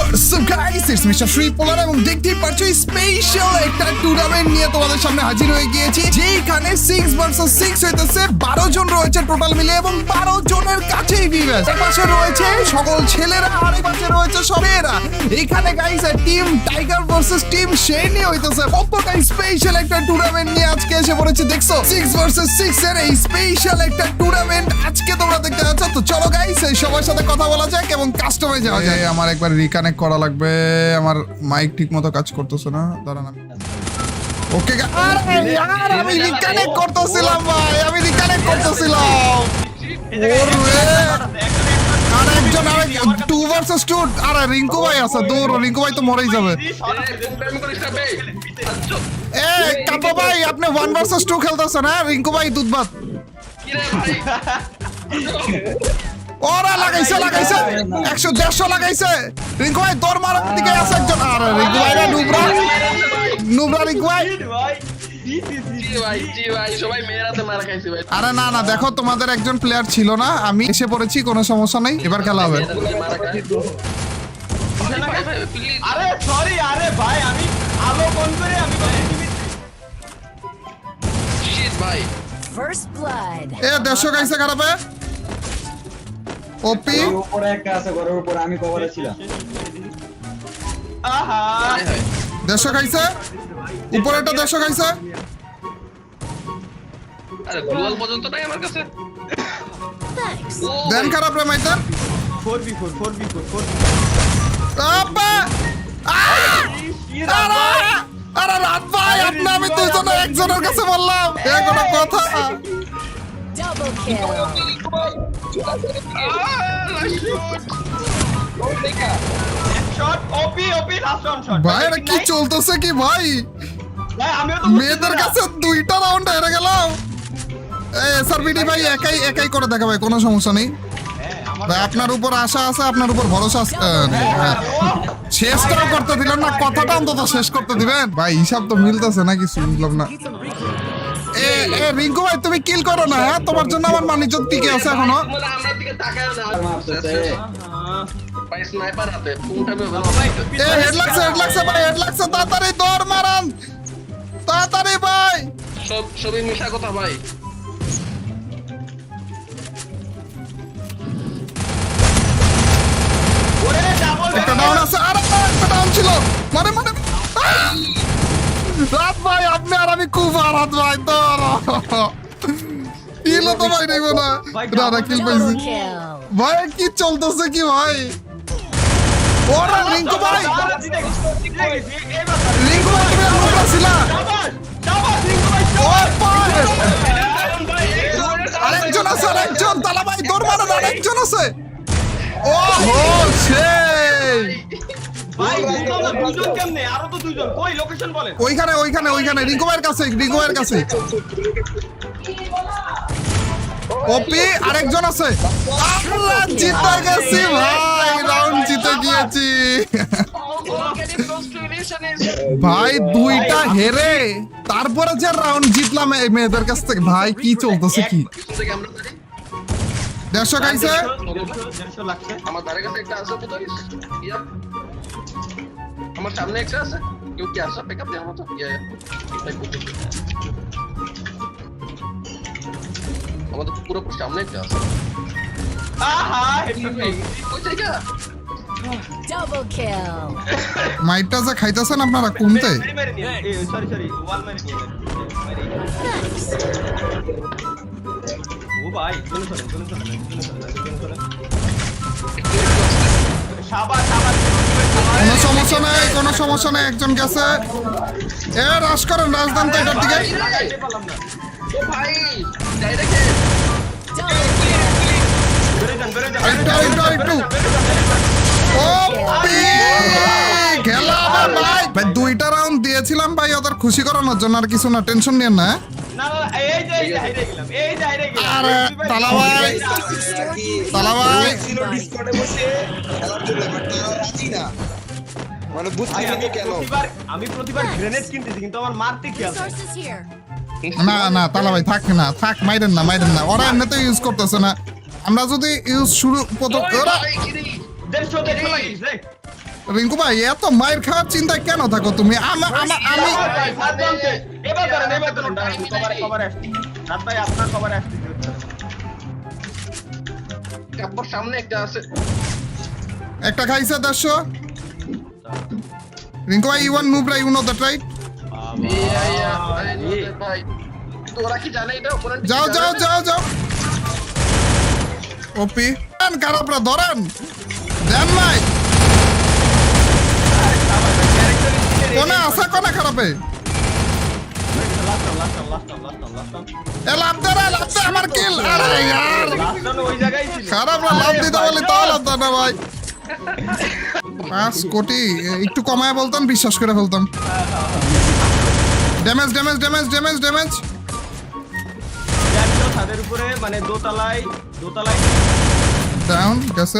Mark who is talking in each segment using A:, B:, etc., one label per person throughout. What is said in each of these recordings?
A: What's up guys, it's Mr. Shripolar এবং দেখতেই পাচ্ছ স্পেশাল একটা টুর্নামেন্ট নিয়ে তোমাদের সামনে হাজির হয়ে গিয়েছি, যেখানে 6 ভার্সেস 6 হইতেছে। 12 জন রয়েছে টোটাল মিলে এবং 12 জনের কাছেই ভিউয়ার্স। এক পাশে রয়েছে সকল ছেলেরা আর এক পাশে রয়েছে সব মেয়েরা। এখানে guys team tiger versus team শেনি হইতেছে। কতটা স্পেশাল একটা টুর্নামেন্ট নিয়ে আজকে এসে পড়েছে দেখছো। 6 ভার্সেস 6 এর এই স্পেশাল একটা টুর্নামেন্ট আজকে তোমরা দেখতে যাচ্ছ। তো চলো গাইস সবার সাথে কথা বলা যাক এবং কাস্টমাইজ যাওয়া যায়। আমার একবার রিকানেক্ট করা লাগবে, আমার মাইক ঠিক মতো কাজ করতেছে না, দাঁড়ান আমি ওকে আমি রিকানেক্ট করতেছিলাম ভাই, আমি রিকানেক্ট করতেছিলাম। আরে একজন আরে 2 ভার্সেস 2 আরে রিঙ্কু ভাই আছে, দূর রিঙ্কু ভাই তো মরেই যাবে। এ কাপো ভাই আপনি 1 ভার্সেস 2 খেলতেছেন না? রিঙ্কু ভাই দুধবাত ওরা লাগাইছে 100-150 লাগাইছে। রিঙ্কু ভাই তোর মারার দিকে আছে একজন। আরে রিঙ্কু ভাই না নুবরা রিঙ্কু ভাই। আরে না দেখো তোমাদের একজন প্লেয়ার ছিল না, আমি এসে পড়েছি, কোনো সমস্যা নেই, এবার খেলা হবে।
B: আরে সরি, আরে ভাই আমি আলো বন্ধ করে আমি ভাই
C: First blood.
A: এ 150 গাইছে খারাপে ওপি
D: উপরে একটা আছে, ঘরের উপরে আমি কভারে ছিলাম।
B: আহা
A: 150 গাইছে উপরে, একটা 150 গাইছে।
E: আরে গ্লোবাল পর্যন্ত নাই আমার কাছে।
C: Thanks.
A: দেন খারাপ রে মাইতার
B: 4v4
A: আপা আরে রাত ভাই আপনি আমি দুইজনে একজনের কাছে বললাম এ কোনো কথা।
C: Double kill.
B: শট ওপি লাস্ট শট
A: ভাই এটা কি চলতেছে কি ভাই?
B: ভাই আমিও তো
A: মেয়েদের কাছে 2টা রাউন্ড হেরে গেলাম। এই এসআরবিডি ভাই একাই করে দেখা ভাই, কোনো সমস্যা নেই ভাই, আপনার উপর আশা আছে, আপনার উপর ভরসা আছে। শেষটাও করতে দিলেন না, কথাটা অন্তত শেষ করতে দিবেন ভাই। হিসাব তো মিলতেছে না, কিছু বুঝলাম না। এ রিঙ্কু ভাই তুমি কিল করো না, হ্যাঁ তোমার জন্য আমার মানিজ্জত টিকে আছে এখনো।
E: তোমরা আমার দিকে তাকায়ও না।
D: মারতেছে
E: ভাই স্নাইপার হাতে কোনটা
A: এ হেড লাগছে ভাই, হেড লাগছে, তাড়াতাড়ি দৌড় মারান তাড়াতাড়ি ভাই।
E: সবই মিশা কথা ভাই।
B: ওরে ডাবল
A: একটা ডাউন আছে, আরে একটা ডাউন ছিল, মানে রাত ভাই আপনি আর আমি খুব রাত ভাই তোর কিলো তো ভাই নেব না, দাদা কিল পাইছি
C: Double kill.
A: ভাই। কি চলতেছে কি ভাই? ওরে রিঙ্কু ভাই, রিঙ্কু ভাই তুমি আমার কাছে ছিলা। ও ভাই আরেকজন আছে, আরেকজন তালা ভাই দৌড় মারেন, আরেকজন আছে। ও হো সেই
B: ভাই দুজন কেমনে? আরো তো দুজন, কই লোকেশন বলেন।
A: ওইখানে রিঙ্কু ভাইয়ের কাছে ওপি আরেকজন আছে। আমরা জিতে গেছি ভাই, রাউন্ড জিতে গিয়েছি ভাই, 2টা হেরে তারপরে যে রাউন্ড জিতলাম এই মেয়েদের কাছ থেকে। ভাই কি চলতেছে কি? 150 গাইছে
B: 150 লাগছে।
E: আমার ধারে কাছে একটা আছে বোধহয়। আমার সামনে একটা আছে, কেউ কি আসা পিকআপ দেওয়ার মতো? আমাদের তো পুরো সামনে একটা আছে।
B: আহা হেডশট নেই।
E: ওই জায়গা
C: Double kill.
A: মাইটটা যে খাইতেছেন আপনারা কোনতে?
B: সরি ওয়াল মারি
C: Thanks.
B: ও ভাই চলে শাবাশ
A: কোনো সমস্যা নেই, একজন গেছে। এ রাশ করেন, রাজধান তো এটার দিকে।
B: পেলাম না।
E: ও ভাই ডাইরেক্ট
A: একটু ও খেলা ভাই 2টা রাউন্ড দিয়েছিলাম ভাই ওদের খুশি করানোর জন্য, আর কিছু না, টেনশন নিয়েন না।
B: না এই যে হাইরে গেলাম
A: আরে তালা ভাই
D: ছিল ডিসকর্ডে বসে খেলার জন্য, বাট তারা রাজি না, মানে বুঝতে
B: ভাই,
D: না কেন।
B: আমি প্রতিবার গ্রেনেড কিনতেছি কিন্তু আমার মারতে খেয়াল নাই।
C: Resources here.
A: না তালা ভাই থাক মাইরেন না, ওরা এমনিতে ইউজ করতেছে না। আমরা যদি ইউজ শুরু প্রথম ওরা
B: 150 লাগিস রে।
A: রিঙ্কু ভাই এত মায়ের খাওয়ার চিন্তায় কেন থাকো তুমি আমি
B: ভাই, সাতজন কে? এবার ধরেন, কভারে আসছি। রাত ভাই, আপনার কভারে আসছি।
E: কাপড় সামনে একটা আছে।
A: একটা খাইছে 150 রিঙ্কু ভাই you one move right you know that right
E: ভাই তোরা কি জানে এটা opponent কি
A: যাও
E: জানে?
A: যাও যাও যাও ওপি খারাপরা ধরেন দেন ভাই কোনা আসা কোনা খারাপে এ লাভ দে রে, লাভ দে আমার কিল আরে यार
B: ওই জায়গায় ছিল।
A: খারাপরা লাভ দিতে বলি তাও লাভ দেয় না ভাই 5 কোটি একটু কমায় বলতাম বিশ্বাস করে ফেলতাম damage damage damage damage damage
B: যাচ্ছিল ছাদের উপরে, মানে দোতলায়।
A: ডাউন গেছে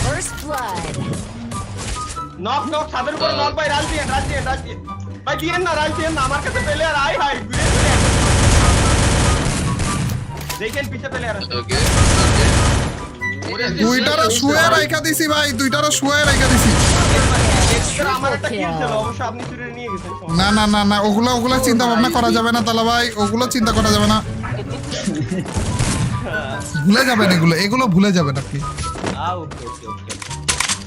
C: First blood.
B: নক ছাদের উপরে নক ভাই, রাজ দিয়ে ভাই, দিয়েন না, রাজ দিয়েন না, আমার কাছে পেলে আর আই হাই ঘুরে দেখেন পিছে পেলে আর
E: ওকে
A: দুইটারও শুয়ে রাইখা দিছি ভাই দুইটারও শুয়ে রাইখা দিছি
B: আমার একটা কিল ছিল, অবশ্য আপনি চুরি নিয়ে গেছেন।
A: না না না না ওগুলো চিন্তা ভাবনা করা যাবে না তালা ভাই ওগুলো চিন্তা করা যাবে না ভুলে যাবেন এগুলো ভুলে যাবেন আপনি
B: ওকে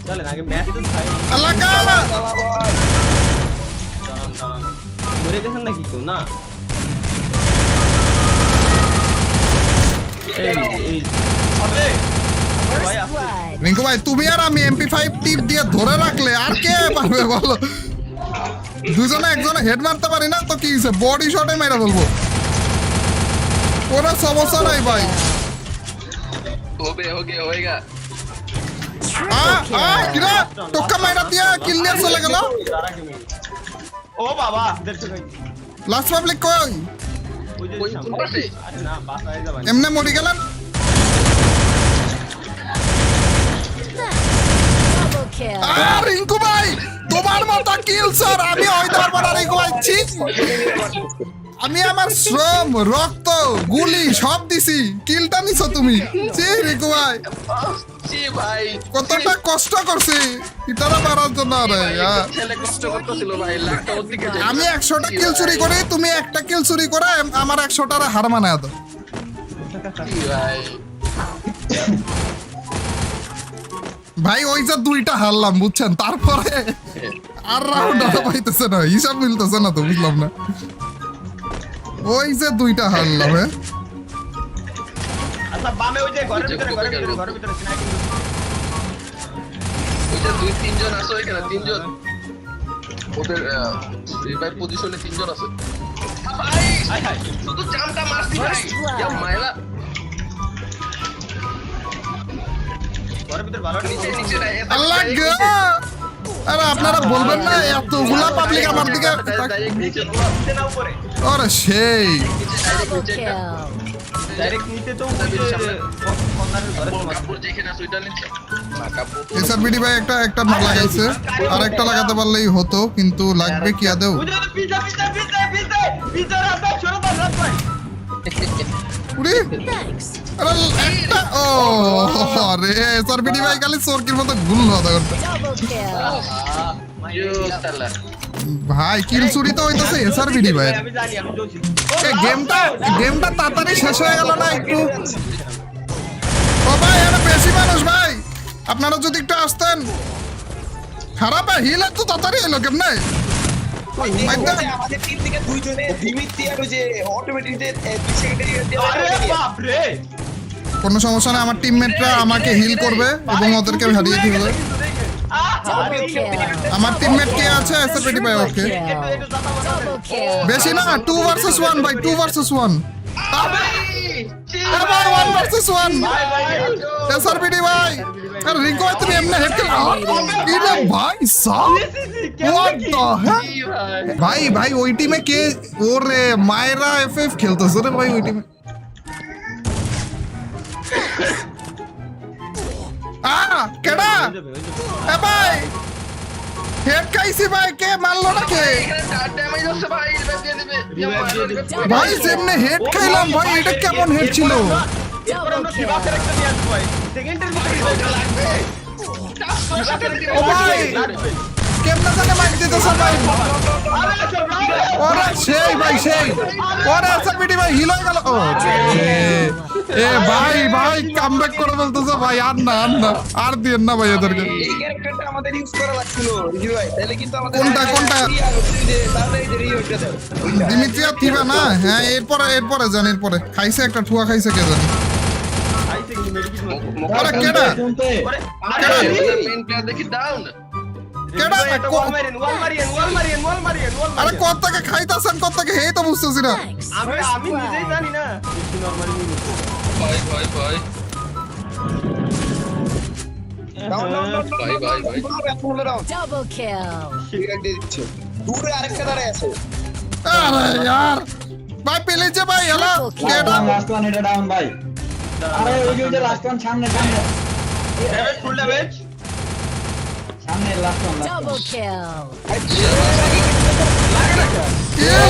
B: চলেন আগে ম্যাচ তো খাই।
A: আল্লাহ কালা
B: দাঁড়ান। মরে গেছেন নাকি কেউ? না এই হবে ভাই
C: First
B: আপনি
C: blood.
A: রিঙ্কু ভাই তুমি আর আমি MP5 টিপ দিয়ে ধরে রাখলে আর কে পারবে বলো দুজনে একজনে হেড মারতে পারি না তো কি হইছে বডি শটে মেরে বলবো কোনো সমস্যা নাই ভাই
E: होएगा
A: কিরা টোকা মাইরা দিয়া কিলিয়ার চলে গেল
B: ও বাবা 150 ভাই
A: লাস্ট পাবলিক কই
B: ওই যে
E: ওই কোন পাশে?
B: আরে না বাসায় যাবেন
A: এমনে মরি গেলেন
C: Double kill.
A: রিঙ্কু ভাই তোমার মতো কিল স্যার আমি হইতে পারবো না রিঙ্কু ভাই ছি আমি আমার শ্রম রক্ত গুলি সব দিছি কিলটা নিছো তুমি ছি রিঙ্কু ভাই
E: জি ভাই
A: কতটা কষ্ট করছি ইতারা মারার জন্য রে
E: ছেলে কষ্ট করতেছিল ভাই লাখটা ওর দিকে যায়।
A: আমি 100টা কিল চুরি করি তুমি একটা কিল চুরি করে আমার 100টার হার মানায় দাও
E: জি ভাই
A: ভাই ওই যে দুইটা হারলাম বুঝছেন তারপরে আর রাউন্ড আর পাইতেছে না হিসাব মিলতেছে না তো বুঝলাম না ওই যে দুইটা হারলাম
B: আচ্ছা বামে ওই যে ঘরের ভিতরে স্নাইপিং
E: ওই যে দুই তিনজন আছে ওইখানে তিনজন ওদের রিভাইভ পজিশনে তিনজন আছে ভাই
B: হাই হাই
E: শুধু জামটা মারছি ভাই
C: First blood.
E: ইয়া মাইলা
B: ঘরের ভিতরে ভালো
E: নিচে নাই
A: আল্লাহ গো আরে আপনারা বলবেন না এতগুলা পাবলিক আমার দিকে
E: ডাইরেক্ট নিচে
B: নিচে না উপরে
A: আরে সেই
C: Double kill.
B: ডাইরেক্ট নিচে তো ওই যে কর্নারের ঘরে
E: কাপড় যেখানে আছে ওইটা নিচে না কাপড় তো
A: এসআর বিডি ভাই একটা লাগাইছে আর একটা লাগাতে পারলেই হতো কিন্তু লাগবে কি আদেও
B: ওই যে পিছে রাস্তা ছোট রাস্তা ভাই
A: উড়ি
C: Thanks.
A: আরে একটা ও আরে এসআর বিডি ভাই খালি চোরকির মতো গুল হতো
C: Double kill.
E: ইউ তালা
A: ভাই কিল চুরি তো হইতাছে এসআর বিডি ভাই
B: আমি জানি আমি জ্বলছি
A: এই গেমটা তাড়াতাড়ি শেষ হয়ে গেল না একটু ও ভাই আরে বেশি মানুষ ভাই আপনারা যদি একটু আসতেন খারাপ হিল এত তাড়াতাড়ি এলো কেমনে
D: আমাদের টিম থেকে দুইজনে দিমিত্রি আর ওই যে অটোমেটিক যে 2 সেকেন্ডের
B: আরে বাপ রে
A: কোনো সমস্যা নেই আমার টিমমেটরা আমাকে হিল করবে এবং ওদেরকে হারিয়ে দিবে
C: Double kill.
A: আমার টিমমেট কে আছে এসআর বিডি ভাই ওকে
C: Double kill.
A: বেশি না 2 ভার্সেস 1 ভাই 2 ভার্সেস 1 আবার 1 ভার্সেস 1 এসআর বিডি ভাই আর রিঙ্কু ভাই তুমি এমনি হেড খেলা কি রে ভাই সাব হোয়াট দ্য হেক
E: জি ভাই
A: ভাই ওই টিমে কে ওরে মায়রা এফএফ খেলতেছে রে ভাই ওই টিমে কেডা এ ভাই হেড খাইছি ভাই কে মারলো না কে
E: এখানে চার ড্যামেজ আছে ভাই রিভাইভ দিয়ে দিবে
B: Revive দিয়ে দিবে।
A: ভাই যেমনে হেড খাইলাম ভাই এটা কেমন হেড ছিল
B: এরপর আমরা শিবাসের একটা নিয়ে আসবো ভাই সেকেন্ডের ভিতরে
E: লাগবে
A: ও ভাই কেমনে জানে মাইক দিতেছে ভাই ওরে সেই ভাই সেই ওরে এসএমবিডি ভাই হিল হয়ে গেল ও এ ভাই ভাই কামব্যাক করে বলতেছে ভাই আর না আর দিয়েন না ভাই এদেরকে
D: এই ক্যারেক্টারটা আমাদের ইউজ করা লাগছিল রিজু ভাই তাহলে কিন্তু আমাদের
A: কোনটা?
D: তাহলে এই যে রিওটা দাও
A: দিমিত্রিয়া থিবা না হ্যাঁ এরপরে জান এরপরে খাইছে একটা ঠুয়া খাইছে কে জানি
B: আইছে কি মেডিকেট
A: আরে কেডা
E: মেন প্লেয়ার দেখি ডাউন
A: কেডা
B: ওয়াল মারিয়েন
A: আরে কতকে খাইতাছেন কতকে হেই তো বুঝতেছি না
C: Thanks.
B: আমি নিজেই জানি না বেশি নরমালি
E: ভাই
D: ডাউন
E: ভাই
D: ডাউন
C: Double kill.
D: ঠিক দিয়ে দিচ্ছে দূরে আরেকটা দাঁড়ায় আছে
A: আরে यार ভাই পেলেছে ভাই হ্যালো কেডা
F: লাস্ট ওয়ান এটা ডাউন ভাই আরে ওই যে লাস্ট ওয়ান সামনে
B: ড্যামেজ ফুল ড্যামেজ
F: সামনে লাস্ট ওয়ান
C: Double kill.
A: কিল